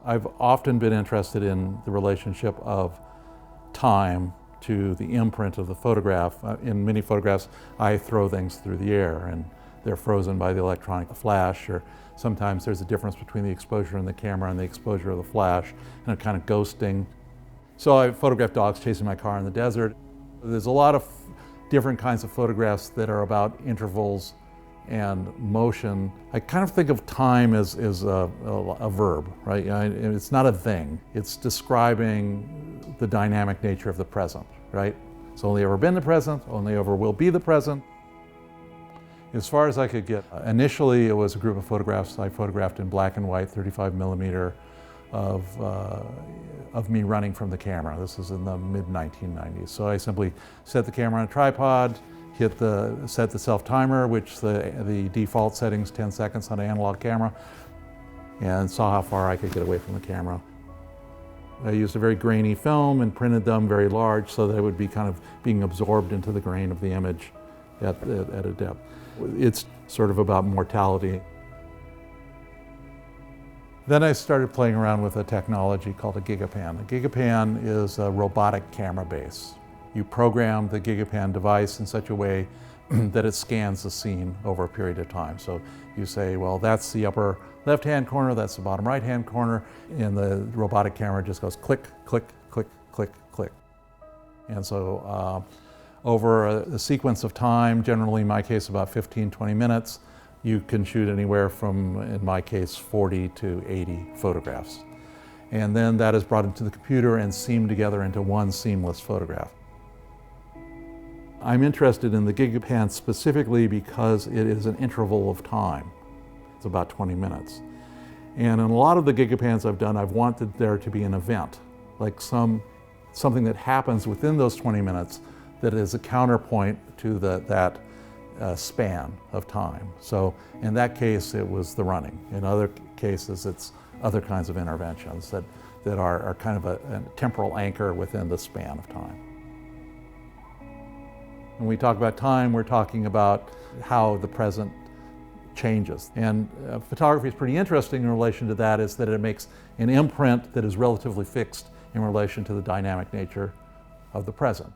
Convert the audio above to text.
I've often been interested in the relationship of time to the imprint of the photograph. In many photographs, I throw things through the air and they're frozen by the electronic flash, or sometimes there's a difference between the exposure in the camera and the exposure of the flash, and a kind of ghosting. So I photographed dogs chasing my car in the desert. There's a lot of different kinds of photographs that are about intervals and motion. I kind of think of time as a verb, right? It's not a thing. It's describing the dynamic nature of the present, right? It's only ever been the present, only ever will be the present. As far as I could get, initially it was a group of photographs I photographed in black and white, 35 millimeter, of me running from the camera. This is in the mid-1990s. So I simply set the camera on a tripod, set the self-timer, which the default setting's 10 seconds on an analog camera, and saw how far I could get away from the camera. I used a very grainy film and printed them very large so that it would be kind of being absorbed into the grain of the image at a depth. It's sort of about mortality. Then I started playing around with a technology called a gigapan. A gigapan is a robotic camera base. You program the gigapan device in such a way that it scans the scene over a period of time. So you say, well, that's the upper left-hand corner, that's the bottom right-hand corner, and the robotic camera just goes click, click, click, click, click. And so over a sequence of time, generally in my case about 15, 20 minutes, you can shoot anywhere from, in my case, 40 to 80 photographs. And then that is brought into the computer and seamed together into one seamless photograph. I'm interested in the gigapan specifically because it is an interval of time. It's about 20 minutes. And in a lot of the gigapans I've done, I've wanted there to be an event, like something that happens within those 20 minutes that is a counterpoint to that span of time. So in that case, it was the running. In other cases, it's other kinds of interventions that are kind of a temporal anchor within the span of time. When we talk about time, we're talking about how the present changes. And photography is pretty interesting in relation to that, is that it makes an imprint that is relatively fixed in relation to the dynamic nature of the present.